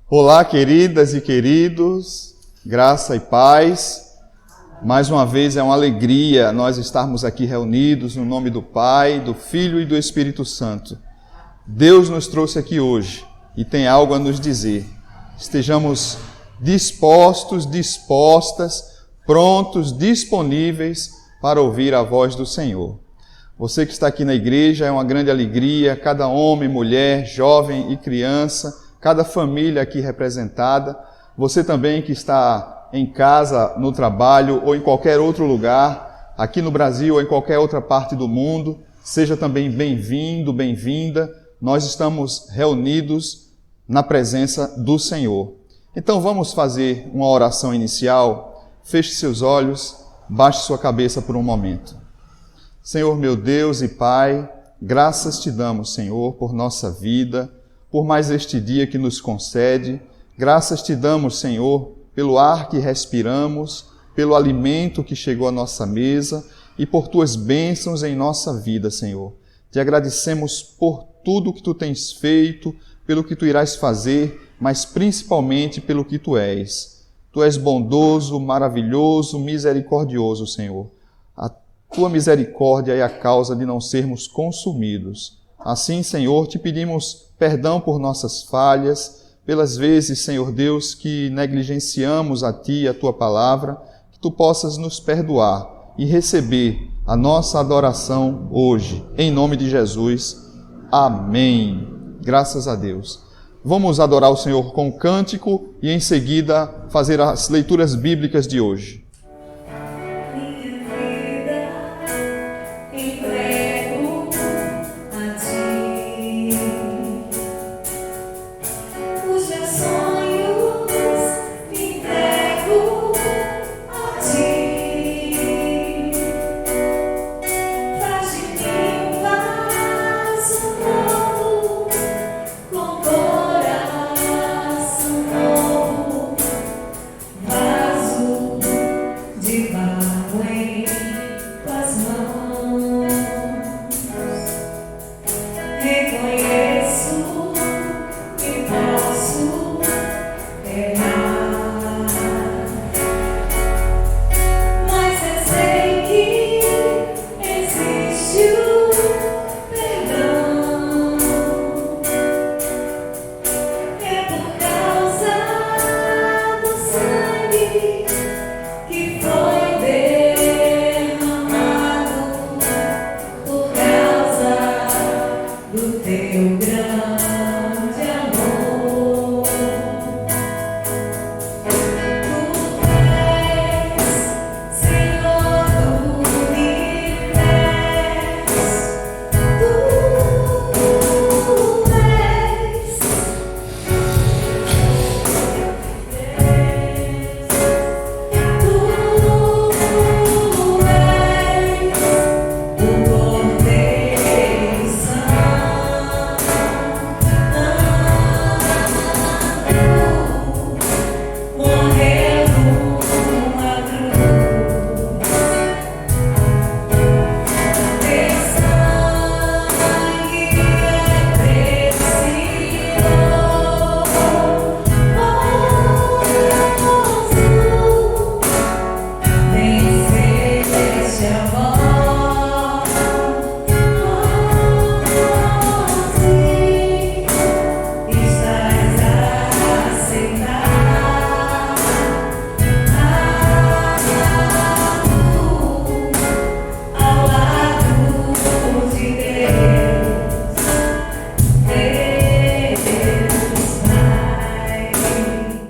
Olá, queridas e queridos, graça e paz. Mais uma vez é uma alegria nós estarmos aqui reunidos no nome do Pai, do Filho e do Espírito Santo. Deus nos trouxe aqui hoje e tem algo a nos dizer. Estejamos dispostos, dispostas, prontos, disponíveis para ouvir a voz do Senhor. Você que está aqui na igreja, é uma grande alegria, cada homem, mulher, jovem e criança, cada família aqui representada, você também que está em casa, no trabalho ou em qualquer outro lugar, aqui no Brasil ou em qualquer outra parte do mundo, seja também bem-vindo, bem-vinda. Nós estamos reunidos na presença do Senhor. Então vamos fazer uma oração inicial. Feche seus olhos, baixe sua cabeça por um momento. Senhor meu Deus e Pai, graças te damos, Senhor, por nossa vida, por mais este dia que nos concede. Graças te damos, Senhor, pelo ar que respiramos, pelo alimento que chegou à nossa mesa e por tuas bênçãos em nossa vida, Senhor. Te agradecemos por tudo que tu tens feito, pelo que tu irás fazer, mas principalmente pelo que tu és. Tu és bondoso, maravilhoso, misericordioso, Senhor. A tua misericórdia é a causa de não sermos consumidos. Assim, Senhor, te pedimos perdão por nossas falhas, pelas vezes, Senhor Deus, que negligenciamos a Ti e a Tua palavra, que Tu possas nos perdoar e receber a nossa adoração hoje. Em nome de Jesus. Amém. Graças a Deus. Vamos adorar o Senhor com o cântico e em seguida fazer as leituras bíblicas de hoje.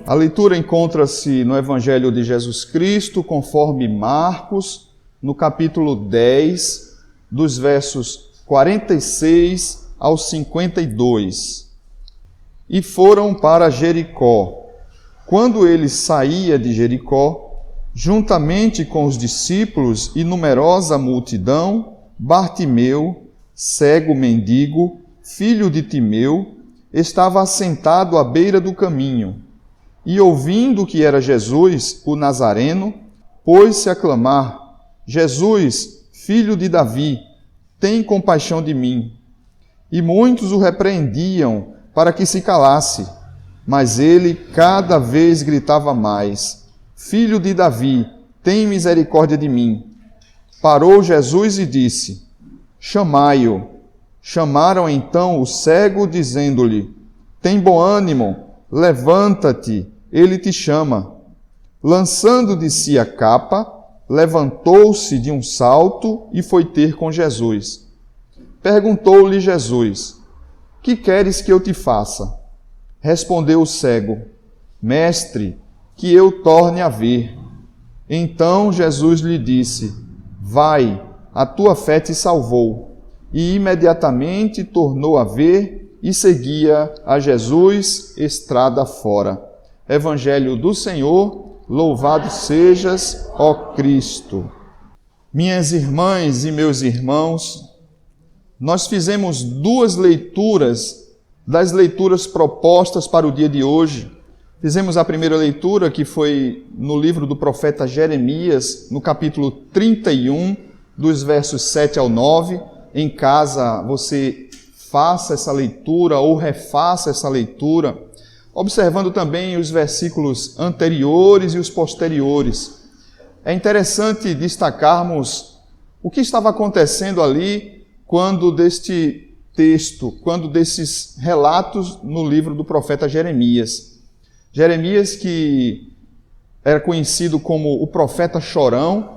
A leitura encontra-se no Evangelho de Jesus Cristo, conforme Marcos, no capítulo 10, dos versos 46 ao 52. E foram para Jericó. Quando ele saía de Jericó, juntamente com os discípulos e numerosa multidão, Bartimeu, cego mendigo, filho de Timeu, estava assentado à beira do caminho. E ouvindo que era Jesus, o Nazareno, pôs-se a clamar: Jesus, filho de Davi, tem compaixão de mim. E muitos o repreendiam para que se calasse. Mas ele cada vez gritava mais: Filho de Davi, tem misericórdia de mim. Parou Jesus e disse: Chamai-o. Chamaram então o cego, dizendo-lhe: Tem bom ânimo, levanta-te, ele te chama. Lançando de si a capa, levantou-se de um salto e foi ter com Jesus. Perguntou-lhe Jesus: Que queres que eu te faça? Respondeu o cego: Mestre, que eu torne a ver. Então Jesus lhe disse: Vai, a tua fé te salvou. E imediatamente tornou a ver e seguia a Jesus estrada fora. Evangelho do Senhor, louvado sejas, ó Cristo. Minhas irmãs e meus irmãos, nós fizemos 2 leituras das leituras propostas para o dia de hoje. Fizemos a primeira leitura, que foi no livro do profeta Jeremias, no capítulo 31, dos versos 7 ao 9. Em casa, você faça essa leitura ou refaça essa leitura, observando também os versículos anteriores e os posteriores. É interessante destacarmos o que estava acontecendo ali quando desses relatos no livro do profeta Jeremias. Jeremias, que era conhecido como o profeta chorão,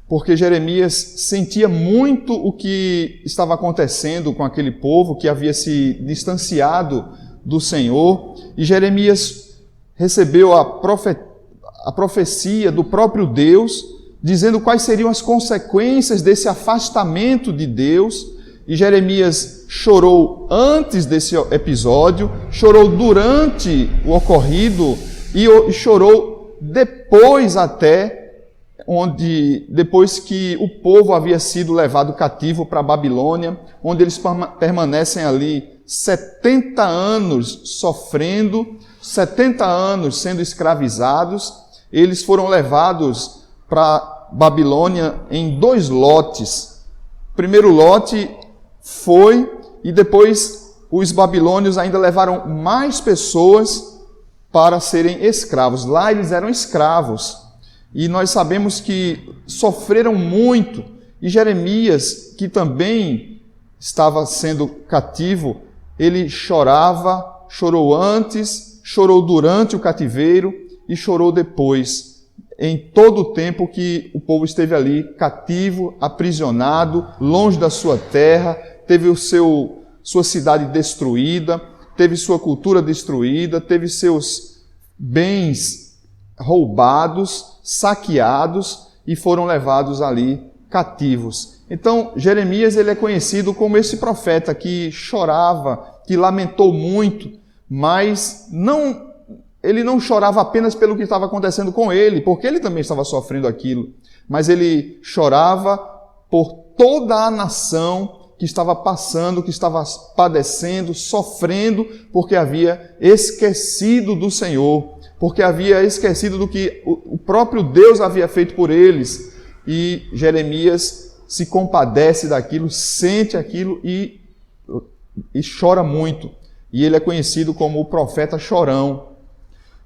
porque Jeremias sentia muito o que estava acontecendo com aquele povo que havia se distanciado do Senhor, e Jeremias recebeu a profecia do próprio Deus, dizendo quais seriam as consequências desse afastamento de Deus. E Jeremias chorou antes desse episódio, chorou durante o ocorrido e chorou depois depois que o povo havia sido levado cativo para a Babilônia, onde eles permanecem ali 70 anos sofrendo, 70 anos sendo escravizados. Eles foram levados para a Babilônia em 2 lotes. O primeiro lote foi, e depois os babilônios ainda levaram mais pessoas para serem escravos. Lá eles eram escravos. E nós sabemos que sofreram muito. E Jeremias, que também estava sendo cativo, ele chorou antes, chorou durante o cativeiro e chorou depois, em todo o tempo que o povo esteve ali cativo, aprisionado, longe da sua terra, teve sua cidade destruída, teve sua cultura destruída, teve seus bens roubados, saqueados e foram levados ali cativos. Então, Jeremias ele é conhecido como esse profeta que chorava, que lamentou muito, mas ele não chorava apenas pelo que estava acontecendo com ele, porque ele também estava sofrendo aquilo, mas ele chorava por toda a nação que estava passando, que estava padecendo, sofrendo, porque havia esquecido do Senhor, porque havia esquecido do que o próprio Deus havia feito por eles. E Jeremias se compadece daquilo, sente aquilo e chora muito. E ele é conhecido como o profeta chorão.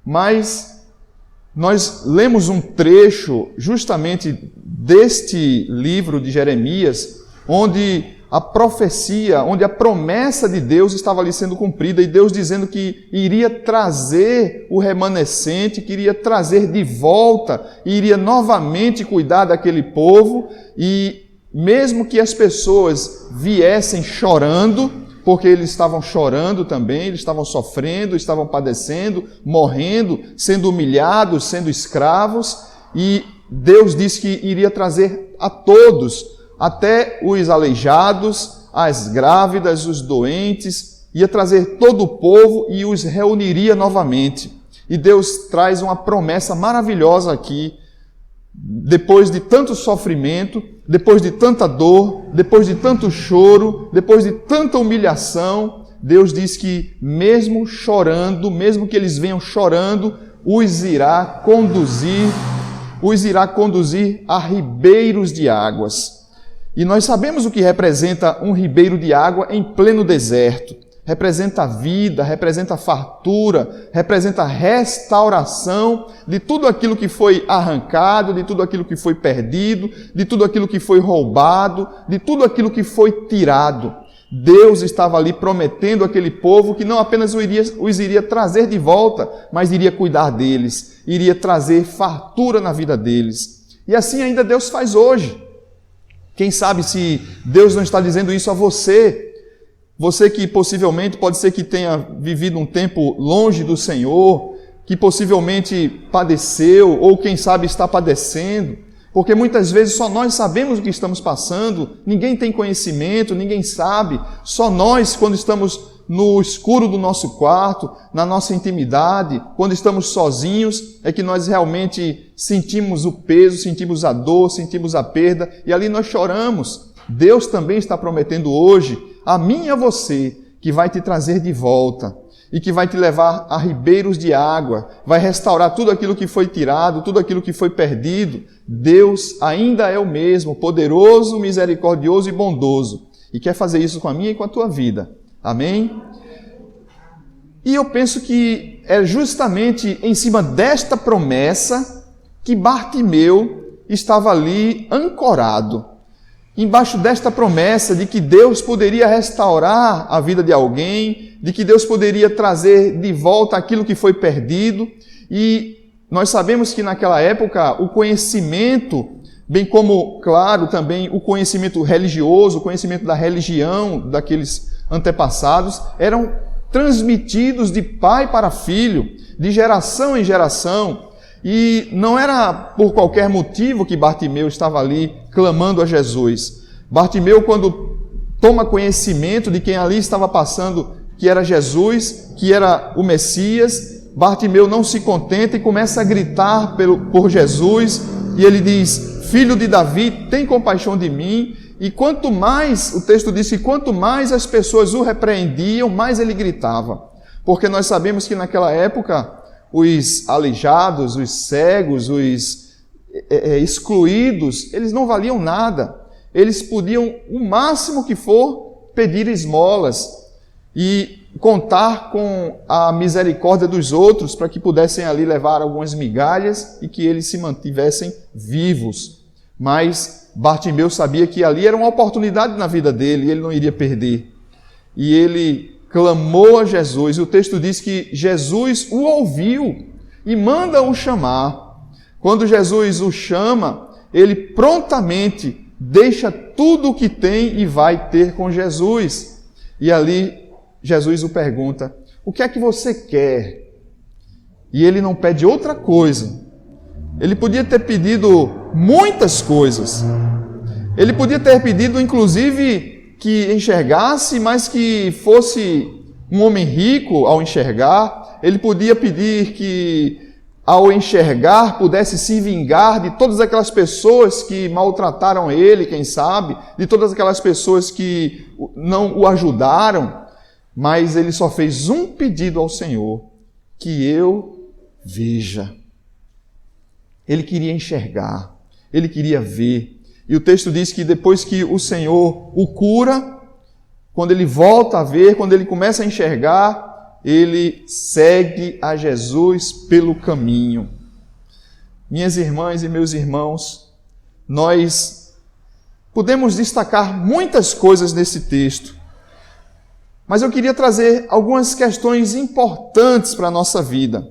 Mas nós lemos um trecho justamente deste livro de Jeremias, onde a profecia, onde a promessa de Deus estava ali sendo cumprida, e Deus dizendo que iria trazer o remanescente, que iria trazer de volta, e iria novamente cuidar daquele povo, e mesmo que as pessoas viessem chorando, porque eles estavam chorando também, eles estavam sofrendo, estavam padecendo, morrendo, sendo humilhados, sendo escravos, e Deus disse que iria trazer a todos, até os aleijados, as grávidas, os doentes, ia trazer todo o povo e os reuniria novamente. E Deus traz uma promessa maravilhosa aqui, depois de tanto sofrimento, depois de tanta dor, depois de tanto choro, depois de tanta humilhação, Deus diz que mesmo chorando, mesmo que eles venham chorando, os irá conduzir a ribeiros de águas. E nós sabemos o que representa um ribeiro de água em pleno deserto. representa vida, representa fartura, representa restauração de tudo aquilo que foi arrancado, de tudo aquilo que foi perdido, de tudo aquilo que foi roubado, de tudo aquilo que foi tirado. Deus estava ali prometendo àquele povo que não apenas os iria trazer de volta, mas iria cuidar deles, iria trazer fartura na vida deles. E assim ainda Deus faz hoje. Quem sabe se Deus não está dizendo isso a você? Você que possivelmente pode ser que tenha vivido um tempo longe do Senhor, que possivelmente padeceu, ou quem sabe está padecendo, porque muitas vezes só nós sabemos o que estamos passando, ninguém tem conhecimento, ninguém sabe, só nós, quando estamos no escuro do nosso quarto, na nossa intimidade, quando estamos sozinhos, é que nós realmente sentimos o peso, sentimos a dor, sentimos a perda, e ali nós choramos. Deus também está prometendo hoje, a mim e a você, que vai te trazer de volta e que vai te levar a ribeiros de água, vai restaurar tudo aquilo que foi tirado, tudo aquilo que foi perdido. Deus ainda é o mesmo, poderoso, misericordioso e bondoso, e quer fazer isso com a minha e com a tua vida. Amém? E eu penso que é justamente em cima desta promessa que Bartimeu estava ali ancorado. Embaixo desta promessa de que Deus poderia restaurar a vida de alguém, de que Deus poderia trazer de volta aquilo que foi perdido. E nós sabemos que naquela época o conhecimento, bem como, claro, também o conhecimento religioso, o conhecimento da religião daqueles antepassados, eram transmitidos de pai para filho, de geração em geração. E não era por qualquer motivo que Bartimeu estava ali clamando a Jesus. Bartimeu, quando toma conhecimento de quem ali estava passando, que era Jesus, que era o Messias, Bartimeu não se contenta e começa a gritar por Jesus, e ele diz: Filho de Davi, tem compaixão de mim. E quanto mais, o texto diz que quanto mais as pessoas o repreendiam, mais ele gritava. Porque nós sabemos que naquela época, os aleijados, os cegos, os excluídos, eles não valiam nada. Eles podiam, o máximo que for, pedir esmolas e contar com a misericórdia dos outros para que pudessem ali levar algumas migalhas e que eles se mantivessem vivos. Mas Bartimeu sabia que ali era uma oportunidade na vida dele e ele não iria perder. E ele clamou a Jesus, e o texto diz que Jesus o ouviu e manda o chamar. Quando Jesus o chama, ele prontamente deixa tudo o que tem e vai ter com Jesus. E ali Jesus o pergunta: o que é que você quer? E ele não pede outra coisa. Ele podia ter pedido muitas coisas. Ele podia ter pedido, inclusive, que enxergasse, mas que fosse um homem rico ao enxergar. Ele podia pedir que, ao enxergar, pudesse se vingar de todas aquelas pessoas que maltrataram ele, quem sabe, de todas aquelas pessoas que não o ajudaram. Mas ele só fez um pedido ao Senhor: que eu veja. Ele queria enxergar, ele queria ver. E o texto diz que depois que o Senhor o cura, quando ele volta a ver, quando ele começa a enxergar, ele segue a Jesus pelo caminho. Minhas irmãs e meus irmãos, nós podemos destacar muitas coisas nesse texto, mas eu queria trazer algumas questões importantes para a nossa vida.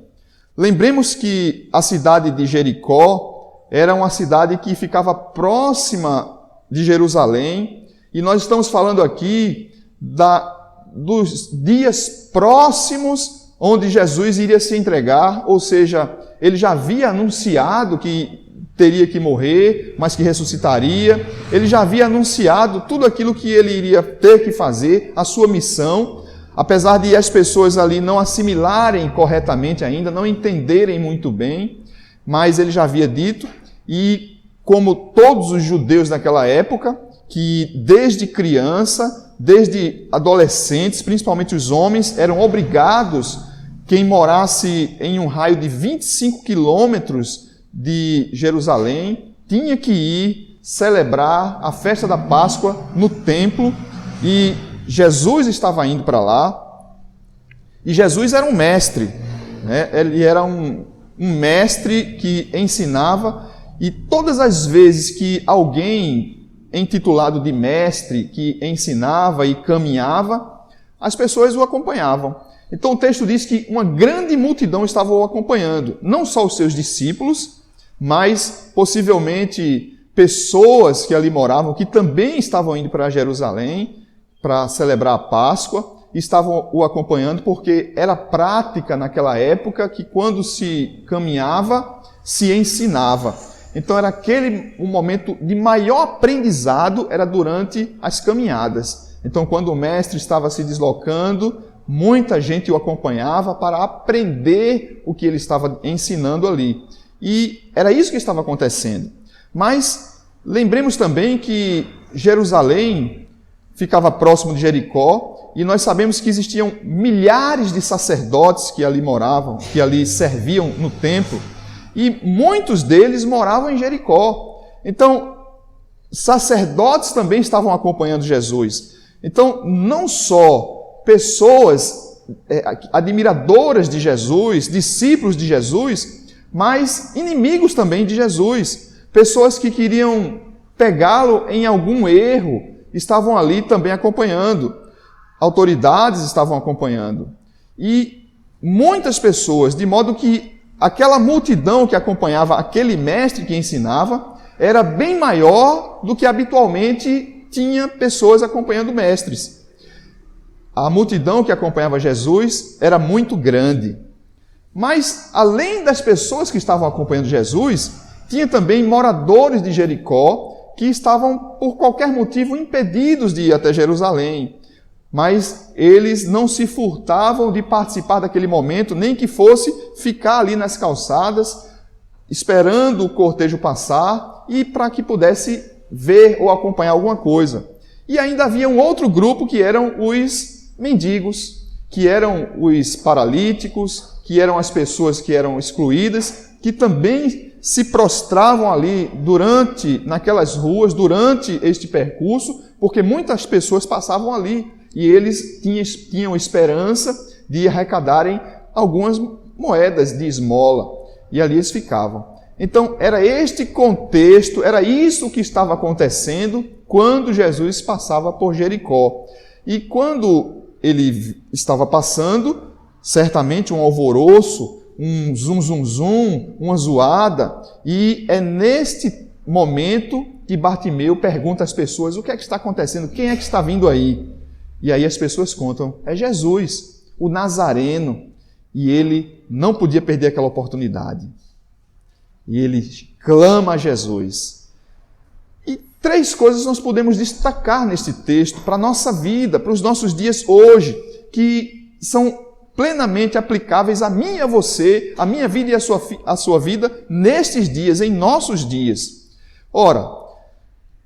Lembremos que a cidade de Jericó era uma cidade que ficava próxima de Jerusalém, e nós estamos falando aqui dos dias próximos onde Jesus iria se entregar, ou seja, ele já havia anunciado que teria que morrer, mas que ressuscitaria. Ele já havia anunciado tudo aquilo que ele iria ter que fazer, a sua missão, apesar de as pessoas ali não assimilarem corretamente ainda, não entenderem muito bem, mas ele já havia dito. E como todos os judeus naquela época, que desde criança, desde adolescentes, principalmente os homens, eram obrigados, quem morasse em um raio de 25 quilômetros de Jerusalém, tinha que ir celebrar a festa da Páscoa no templo. E Jesus estava indo para lá, e Jesus era um mestre, né? Ele era um mestre que ensinava, e todas as vezes que alguém intitulado de mestre, que ensinava e caminhava, as pessoas o acompanhavam. Então o texto diz que uma grande multidão estava o acompanhando, não só os seus discípulos, mas possivelmente pessoas que ali moravam, que também estavam indo para Jerusalém para celebrar a Páscoa, estavam o acompanhando, porque era prática naquela época que quando se caminhava, se ensinava. Então era um momento de maior aprendizado, era durante as caminhadas. Então quando o mestre estava se deslocando, muita gente o acompanhava para aprender o que ele estava ensinando ali. E era isso que estava acontecendo. Mas lembremos também que Jerusalém ficava próximo de Jericó, e nós sabemos que existiam milhares de sacerdotes que ali moravam, que ali serviam no templo, e muitos deles moravam em Jericó. Então, sacerdotes também estavam acompanhando Jesus. Então, não só pessoas admiradoras de Jesus, discípulos de Jesus, mas inimigos também de Jesus. Pessoas que queriam pegá-lo em algum erro, estavam ali também acompanhando. Autoridades estavam acompanhando. E muitas pessoas, de modo que aquela multidão que acompanhava aquele mestre que ensinava, era bem maior do que habitualmente tinha pessoas acompanhando mestres. A multidão que acompanhava Jesus era muito grande. Mas, além das pessoas que estavam acompanhando Jesus, tinha também moradores de Jericó que estavam, por qualquer motivo, impedidos de ir até Jerusalém. Mas eles não se furtavam de participar daquele momento, nem que fosse ficar ali nas calçadas, esperando o cortejo passar, e para que pudesse ver ou acompanhar alguma coisa. E ainda havia um outro grupo que eram os mendigos, que eram os paralíticos, que eram as pessoas que eram excluídas, que também se prostravam ali naquelas ruas, durante este percurso, porque muitas pessoas passavam ali e eles tinham esperança de arrecadarem algumas moedas de esmola, e ali eles ficavam. Então, era este contexto, era isso que estava acontecendo quando Jesus passava por Jericó. E quando ele estava passando, certamente um alvoroço, um zum, zum, zum, uma zoada, e é neste momento que Bartimeu pergunta às pessoas: o que é que está acontecendo? Quem é que está vindo aí? E aí as pessoas contam: é Jesus, o Nazareno. E ele não podia perder aquela oportunidade. E ele clama a Jesus. E 3 coisas nós podemos destacar neste texto para a nossa vida, para os nossos dias hoje, que são plenamente aplicáveis a mim e a você, a minha vida e a sua vida, nestes dias, em nossos dias. Ora,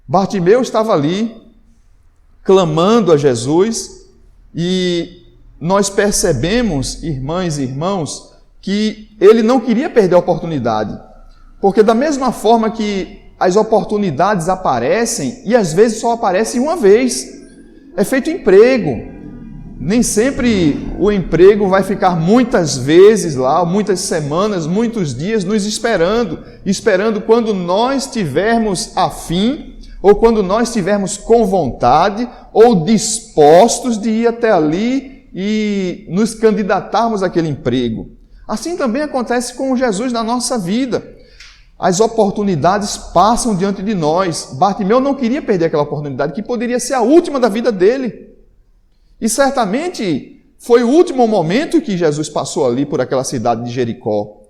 Bartimeu estava ali, clamando a Jesus, e nós percebemos, irmãs e irmãos, que ele não queria perder a oportunidade. Porque da mesma forma que as oportunidades aparecem, e às vezes só aparecem uma vez, é feito emprego. Nem sempre o emprego vai ficar muitas vezes lá, muitas semanas, muitos dias nos esperando quando nós tivermos afim, ou quando nós tivermos com vontade, ou dispostos de ir até ali e nos candidatarmos àquele emprego. Assim também acontece com Jesus na nossa vida. As oportunidades passam diante de nós. Bartimeu não queria perder aquela oportunidade, que poderia ser a última da vida dele. E certamente foi o último momento que Jesus passou ali por aquela cidade de Jericó.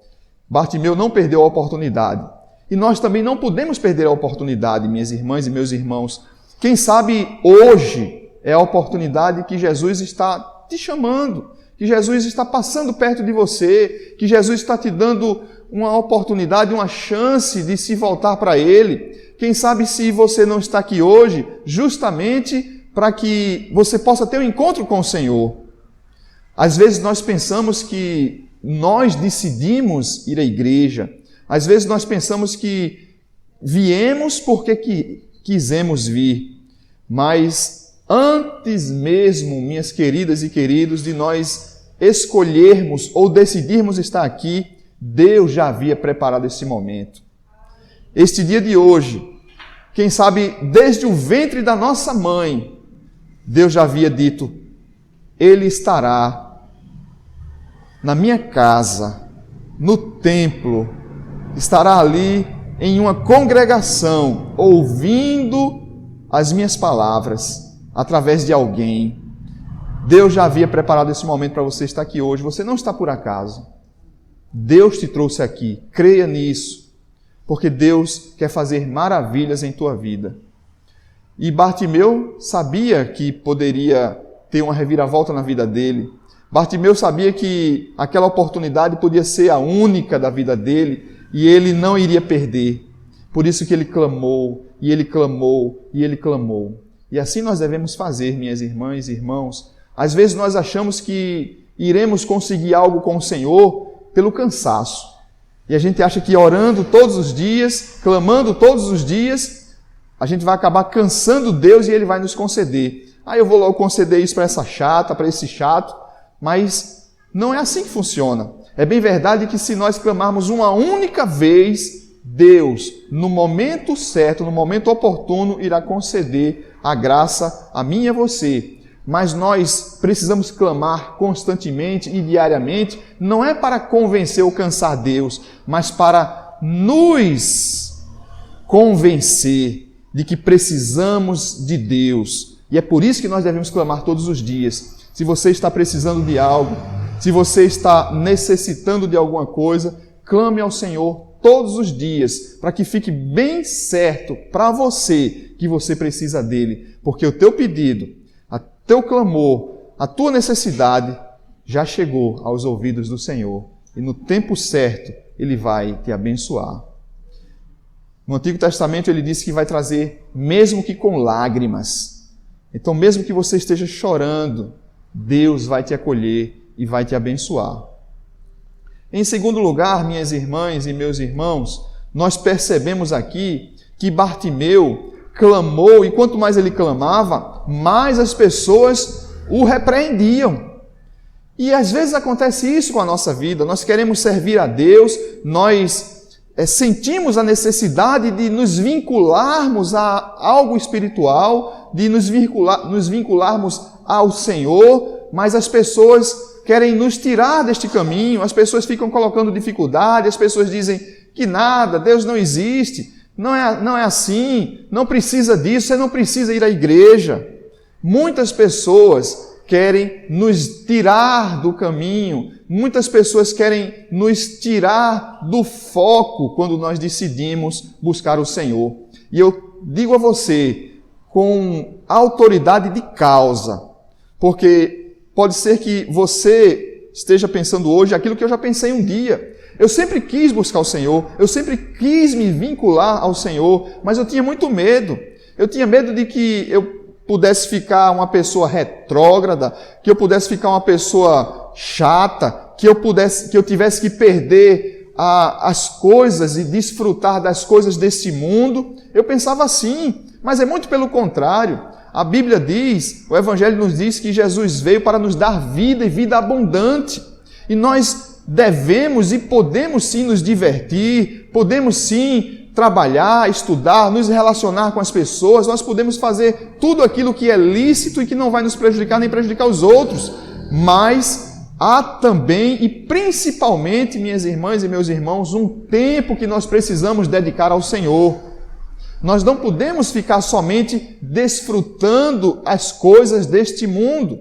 Bartimeu não perdeu a oportunidade. E nós também não podemos perder a oportunidade, minhas irmãs e meus irmãos. Quem sabe hoje é a oportunidade que Jesus está te chamando, que Jesus está passando perto de você, que Jesus está te dando uma oportunidade, uma chance de se voltar para Ele. Quem sabe se você não está aqui hoje, justamente para que você possa ter um encontro com o Senhor. Às vezes nós pensamos que nós decidimos ir à igreja. Às vezes nós pensamos que viemos porque quisemos vir. Mas Antes mesmo, minhas queridas e queridos, de nós escolhermos ou decidirmos estar aqui, Deus já havia preparado esse momento. Este dia de hoje, quem sabe desde o ventre da nossa mãe, Deus já havia dito: Ele estará na minha casa, no templo, estará ali em uma congregação, ouvindo as minhas palavras, através de alguém. Deus já havia preparado esse momento para você estar aqui hoje. Você não está por acaso. Deus te trouxe aqui. Creia nisso, porque Deus quer fazer maravilhas em tua vida. E Bartimeu sabia que poderia ter uma reviravolta na vida dele. Bartimeu sabia que aquela oportunidade podia ser a única da vida dele e ele não iria perder. Por isso que ele clamou, e ele clamou, e ele clamou. E assim nós devemos fazer, minhas irmãs e irmãos. Às vezes nós achamos que iremos conseguir algo com o Senhor pelo cansaço. E a gente acha que orando todos os dias, clamando todos os dias, a gente vai acabar cansando Deus e Ele vai nos conceder. Eu vou logo conceder isso para essa chata, para esse chato. Mas não é assim que funciona. É bem verdade que se nós clamarmos uma única vez, Deus, no momento certo, no momento oportuno, irá conceder a graça a mim e a você. Mas nós precisamos clamar constantemente e diariamente, não é para convencer ou cansar Deus, mas para nos convencer de que precisamos de Deus. E é por isso que nós devemos clamar todos os dias. Se você está precisando de algo, se você está necessitando de alguma coisa, clame ao Senhor todos os dias, para que fique bem certo para você que você precisa dele, porque o teu pedido, o teu clamor, a tua necessidade já chegou aos ouvidos do Senhor e no tempo certo Ele vai te abençoar. No Antigo Testamento ele disse que vai trazer, mesmo que com lágrimas. Então mesmo que você esteja chorando, Deus vai te acolher e vai te abençoar. Em segundo lugar, minhas irmãs e meus irmãos, nós percebemos aqui que Bartimeu clamou, e quanto mais ele clamava, mais as pessoas o repreendiam. E às vezes acontece isso com a nossa vida. Nós queremos servir a Deus, nós sentimos a necessidade de nos vincularmos a algo espiritual, de nos vincularmos ao Senhor, mas as pessoas querem nos tirar deste caminho, as pessoas ficam colocando dificuldade, as pessoas dizem que nada, Deus não existe, não é assim, não precisa disso, você não precisa ir à igreja. Muitas pessoas querem nos tirar do caminho, muitas pessoas querem nos tirar do foco quando nós decidimos buscar o Senhor. E eu digo a você, com autoridade de causa, porque pode ser que você esteja pensando hoje aquilo que eu já pensei um dia. Eu sempre quis buscar o Senhor, eu sempre quis me vincular ao Senhor, mas eu tinha muito medo. Eu tinha medo de que eu pudesse ficar uma pessoa retrógrada, que eu pudesse ficar uma pessoa chata, que eu tivesse que perder as coisas e desfrutar das coisas desse mundo. Eu pensava assim, mas é muito pelo contrário. A Bíblia diz, o Evangelho nos diz que Jesus veio para nos dar vida e vida abundante. E nós devemos e podemos sim nos divertir, podemos sim trabalhar, estudar, nos relacionar com as pessoas, nós podemos fazer tudo aquilo que é lícito e que não vai nos prejudicar nem prejudicar os outros. Mas há também e principalmente, minhas irmãs e meus irmãos, um tempo que nós precisamos dedicar ao Senhor. Nós não podemos ficar somente desfrutando as coisas deste mundo,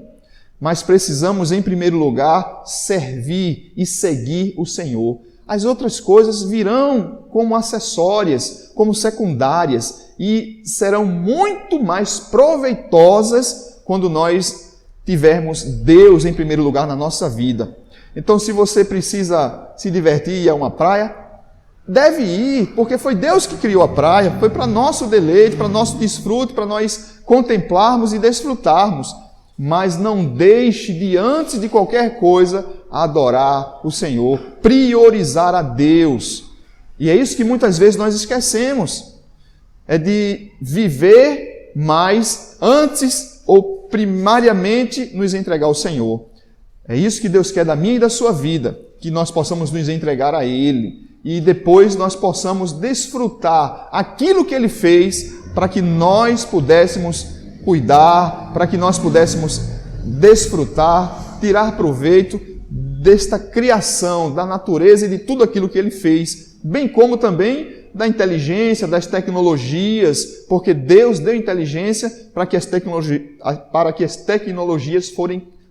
mas precisamos, em primeiro lugar, servir e seguir o Senhor. As outras coisas virão como acessórias, como secundárias, e serão muito mais proveitosas quando nós tivermos Deus em primeiro lugar na nossa vida. Então, se você precisa se divertir e ir a uma praia, deve ir, porque foi Deus que criou a praia, foi para nosso deleite, para nosso desfrute, para nós contemplarmos e desfrutarmos. Mas não deixe de, antes de qualquer coisa, adorar o Senhor, priorizar a Deus. E é isso que muitas vezes nós esquecemos, é de viver mais antes ou primariamente nos entregar ao Senhor. É isso que Deus quer da minha e da sua vida, que nós possamos nos entregar a Ele e depois nós possamos desfrutar aquilo que Ele fez para que nós pudéssemos cuidar, para que nós pudéssemos desfrutar, tirar proveito desta criação, da natureza e de tudo aquilo que Ele fez, bem como também da inteligência, das tecnologias, porque Deus deu inteligência para que as tecnologias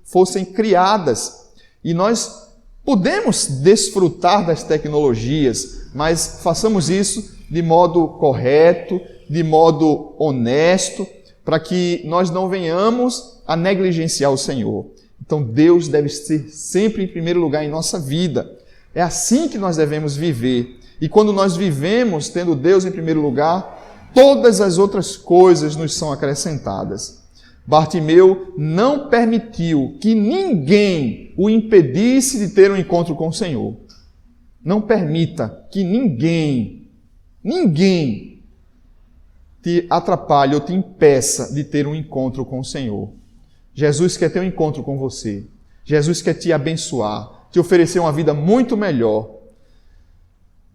fossem criadas. E nós podemos desfrutar das tecnologias, mas façamos isso de modo correto, de modo honesto, para que nós não venhamos a negligenciar o Senhor. Então Deus deve ser sempre em primeiro lugar em nossa vida. É assim que nós devemos viver. E quando nós vivemos tendo Deus em primeiro lugar, todas as outras coisas nos são acrescentadas. Bartimeu não permitiu que ninguém o impedisse de ter um encontro com o Senhor. Não permita que ninguém te atrapalhe ou te impeça de ter um encontro com o Senhor. Jesus quer ter um encontro com você. Jesus quer te abençoar, te oferecer uma vida muito melhor.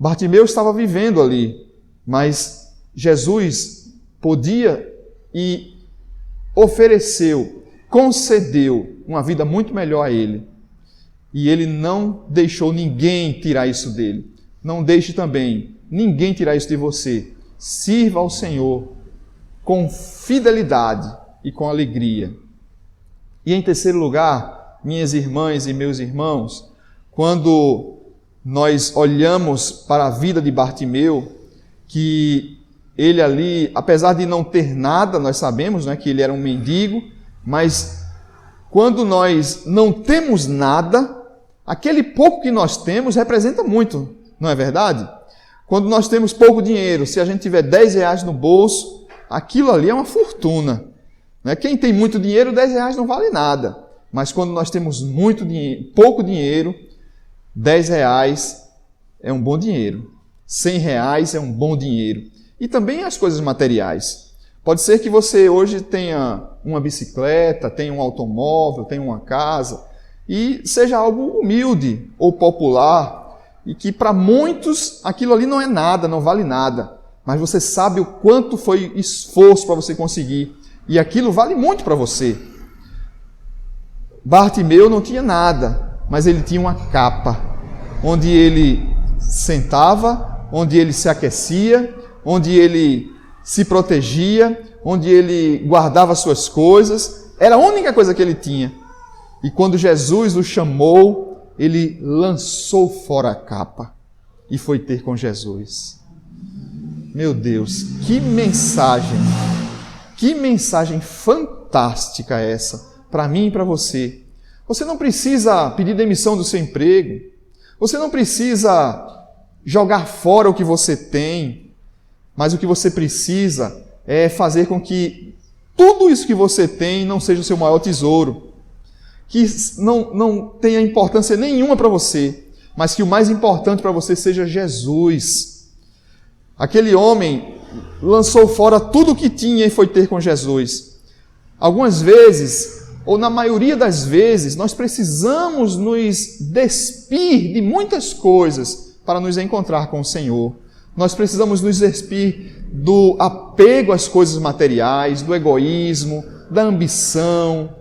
Bartimeu estava vivendo ali, mas Jesus podia e ofereceu, concedeu uma vida muito melhor a ele. E ele não deixou ninguém tirar isso dele. Não deixe também ninguém tirar isso de você. Sirva ao Senhor com fidelidade e com alegria. E em terceiro lugar, minhas irmãs e meus irmãos, quando nós olhamos para a vida de Bartimeu, que ele ali, apesar de não ter nada, nós sabemos, né, que ele era um mendigo, mas quando nós não temos nada, aquele pouco que nós temos representa muito, não é verdade? Quando nós temos pouco dinheiro, se a gente tiver 10 reais no bolso, aquilo ali é uma fortuna. Né? Quem tem muito dinheiro, 10 reais não vale nada. Mas quando nós temos muito dinheiro, pouco dinheiro, 10 reais é um bom dinheiro. 100 reais é um bom dinheiro. E também as coisas materiais. Pode ser que você hoje tenha uma bicicleta, tenha um automóvel, tenha uma casa, e seja algo humilde ou popular, e que para muitos aquilo ali não é nada, não vale nada. Mas você sabe o quanto foi esforço para você conseguir. E aquilo vale muito para você. Bartimeu não tinha nada, mas ele tinha uma capa, onde ele sentava, onde ele se aquecia, onde ele se protegia, onde ele guardava suas coisas. Era a única coisa que ele tinha. E quando Jesus o chamou, ele lançou fora a capa e foi ter com Jesus. Meu Deus, que mensagem fantástica essa para mim e para você. Você não precisa pedir demissão do seu emprego. Você não precisa jogar fora o que você tem. Mas o que você precisa é fazer com que tudo isso que você tem não seja o seu maior tesouro. Que não tenha importância nenhuma para você, mas que o mais importante para você seja Jesus. Aquele homem lançou fora tudo o que tinha e foi ter com Jesus. Algumas vezes, ou na maioria das vezes, nós precisamos nos despir de muitas coisas para nos encontrar com o Senhor. Nós precisamos nos despir do apego às coisas materiais, do egoísmo, da ambição,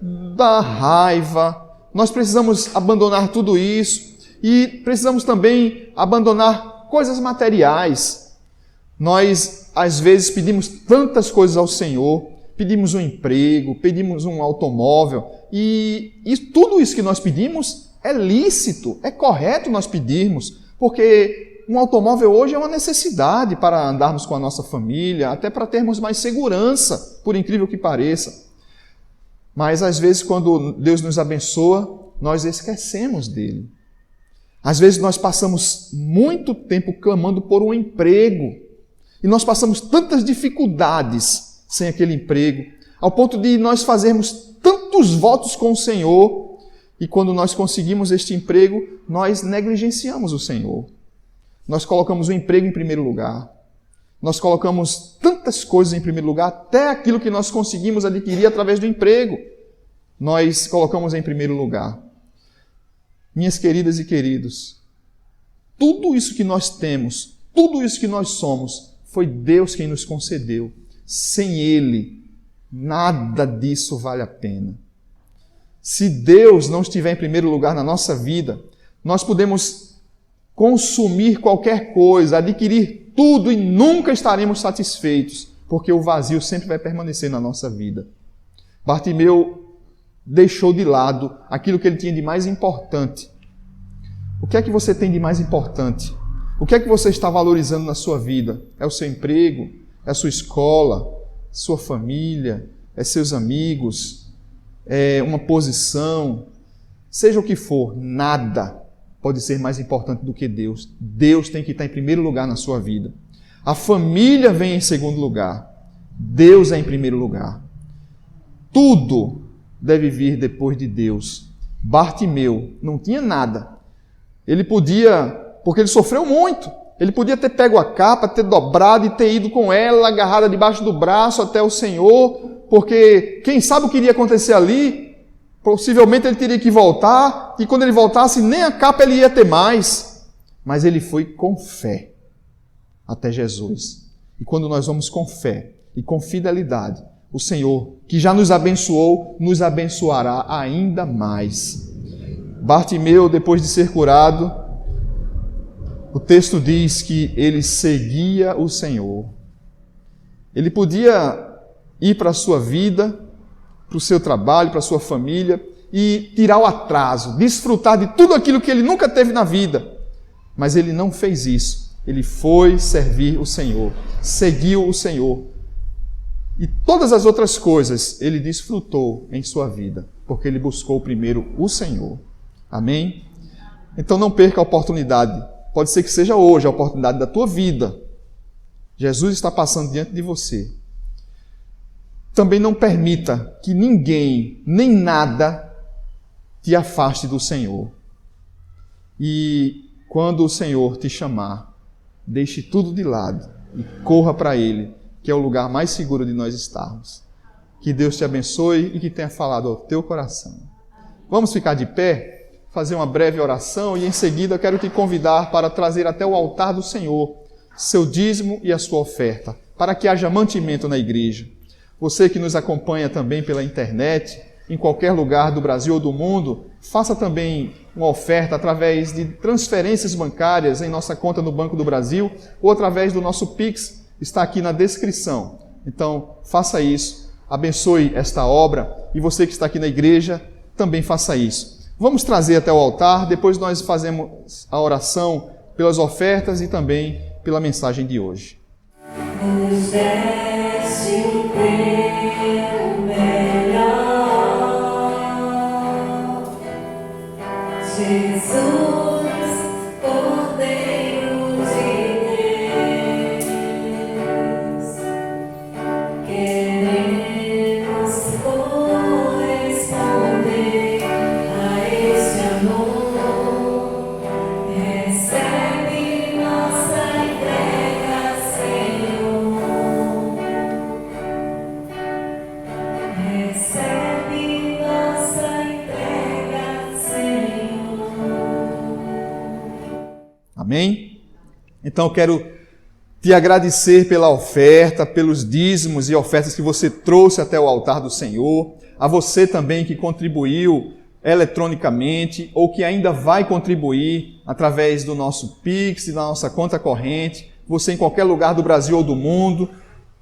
da raiva. Nós precisamos abandonar tudo isso e precisamos também abandonar coisas materiais. Nós, às vezes, pedimos tantas coisas ao Senhor, pedimos um emprego, pedimos um automóvel e tudo isso que nós pedimos é lícito, é correto nós pedirmos, porque um automóvel hoje é uma necessidade para andarmos com a nossa família, até para termos mais segurança, por incrível que pareça. Mas, às vezes, quando Deus nos abençoa, nós esquecemos dele. Às vezes, nós passamos muito tempo clamando por um emprego. E nós passamos tantas dificuldades sem aquele emprego, ao ponto de nós fazermos tantos votos com o Senhor. E quando nós conseguimos este emprego, nós negligenciamos o Senhor. Nós colocamos o emprego em primeiro lugar. Nós colocamos tantas coisas em primeiro lugar, até aquilo que nós conseguimos adquirir através do emprego, nós colocamos em primeiro lugar. Minhas queridas e queridos, tudo isso que nós temos, tudo isso que nós somos, foi Deus quem nos concedeu. Sem Ele, nada disso vale a pena. Se Deus não estiver em primeiro lugar na nossa vida, nós podemos consumir qualquer coisa, adquirir tudo e nunca estaremos satisfeitos, porque o vazio sempre vai permanecer na nossa vida. Bartimeu deixou de lado aquilo que ele tinha de mais importante. O que é que você tem de mais importante? O que é que você está valorizando na sua vida? É o seu emprego? É a sua escola? Sua família? É seus amigos? É uma posição? Seja o que for, nada pode ser mais importante do que Deus. Deus tem que estar em primeiro lugar na sua vida. A família vem em segundo lugar. Deus é em primeiro lugar. Tudo deve vir depois de Deus. Bartimeu não tinha nada. Ele podia, porque ele sofreu muito, ele podia ter pego a capa, ter dobrado e ter ido com ela, agarrada debaixo do braço até o Senhor, porque quem sabe o que iria acontecer ali, possivelmente ele teria que voltar, e quando ele voltasse, nem a capa ele ia ter mais. Mas ele foi com fé até Jesus. E quando nós vamos com fé e com fidelidade, o Senhor, que já nos abençoou, nos abençoará ainda mais. Bartimeu, depois de ser curado, o texto diz que ele seguia o Senhor. Ele podia ir para a sua vida, para o seu trabalho, para a sua família e tirar o atraso, desfrutar de tudo aquilo que ele nunca teve na vida. Mas ele não fez isso. Ele foi servir o Senhor, seguiu o Senhor. E todas as outras coisas ele desfrutou em sua vida, porque ele buscou primeiro o Senhor. Amém? Então não perca a oportunidade. Pode ser que seja hoje a oportunidade da tua vida. Jesus está passando diante de você. Também não permita que ninguém, nem nada, te afaste do Senhor. E quando o Senhor te chamar, deixe tudo de lado e corra para Ele, que é o lugar mais seguro de nós estarmos. Que Deus te abençoe e que tenha falado ao teu coração. Vamos ficar de pé? Fazer uma breve oração e em seguida eu quero te convidar para trazer até o altar do Senhor seu dízimo e a sua oferta, para que haja mantimento na igreja. Você que nos acompanha também pela internet, em qualquer lugar do Brasil ou do mundo, faça também uma oferta através de transferências bancárias em nossa conta no Banco do Brasil ou através do nosso Pix, está aqui na descrição. Então, faça isso, abençoe esta obra e você que está aqui na igreja também faça isso. Vamos trazer até o altar, depois nós fazemos a oração pelas ofertas e também pela mensagem de hoje. Nos deste o teu melhor, Jesus, Cordeiro de Deus, queremos corresponder a este amor. Recebe nossa entrega, Senhor. Recebe nossa entrega, Senhor. Amém? Então eu quero te agradecer pela oferta, pelos dízimos e ofertas que você trouxe até o altar do Senhor. A você também que contribuiu eletronicamente ou que ainda vai contribuir através do nosso Pix e da nossa conta corrente. Você em qualquer lugar do Brasil ou do mundo.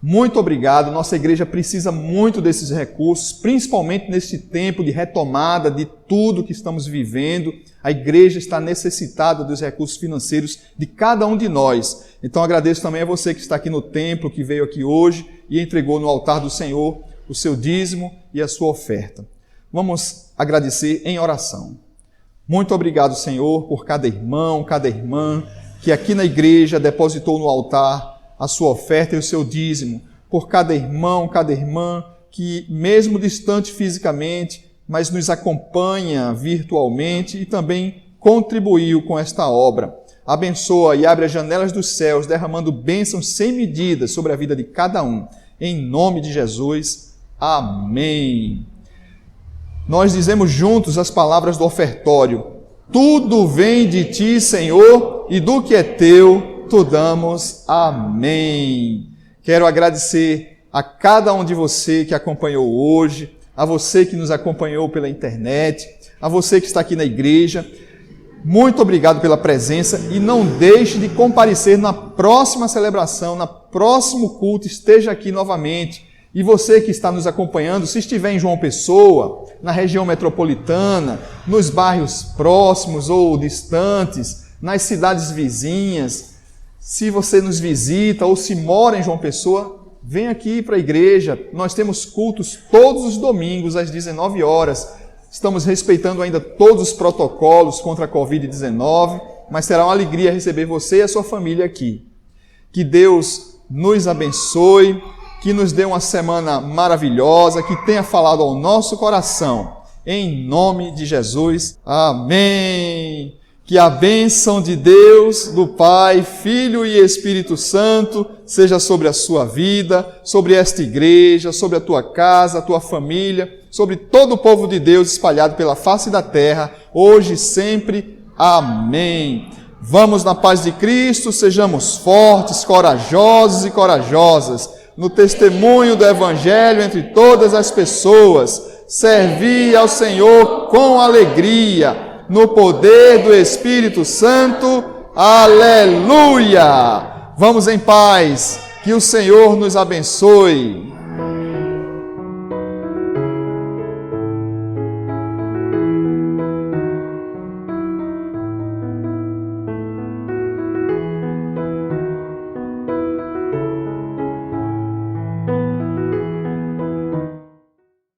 Muito obrigado. Nossa igreja precisa muito desses recursos, principalmente neste tempo de retomada de tudo que estamos vivendo. A igreja está necessitada dos recursos financeiros de cada um de nós. Então agradeço também a você que está aqui no templo, que veio aqui hoje e entregou no altar do Senhor o seu dízimo e a sua oferta. Vamos agradecer em oração. Muito obrigado, Senhor, por cada irmão, cada irmã que aqui na igreja depositou no altar a sua oferta e o seu dízimo, por cada irmão, cada irmã que, mesmo distante fisicamente, mas nos acompanha virtualmente e também contribuiu com esta obra. abençoa e abre as janelas dos céus, derramando bênçãos sem medidas sobre a vida de cada um. Em nome de Jesus, amém. Nós dizemos juntos as palavras do ofertório: tudo vem de ti, Senhor, e do que é teu, tu damos. Amém. Quero agradecer a cada um de você que acompanhou hoje, a você que nos acompanhou pela internet, a você que está aqui na igreja. Muito obrigado pela presença e não deixe de comparecer na próxima celebração, no próximo culto, esteja aqui novamente. E você que está nos acompanhando, se estiver em João Pessoa, na região metropolitana, nos bairros próximos ou distantes, nas cidades vizinhas, se você nos visita ou se mora em João Pessoa, vem aqui para a igreja. Nós temos cultos todos os domingos às 19 horas. Estamos respeitando ainda todos os protocolos contra a Covid-19, mas será uma alegria receber você e a sua família aqui. Que Deus nos abençoe, que nos dê uma semana maravilhosa, que tenha falado ao nosso coração. Em nome de Jesus. Amém. Que a bênção de Deus, do Pai, Filho e Espírito Santo, seja sobre a sua vida, sobre esta igreja, sobre a tua casa, a tua família, sobre todo o povo de Deus espalhado pela face da terra, hoje e sempre. Amém. Vamos na paz de Cristo, sejamos fortes, corajosos e corajosas, no testemunho do Evangelho entre todas as pessoas, servir ao Senhor com alegria, no poder do Espírito Santo. Aleluia! Vamos em paz, que o Senhor nos abençoe.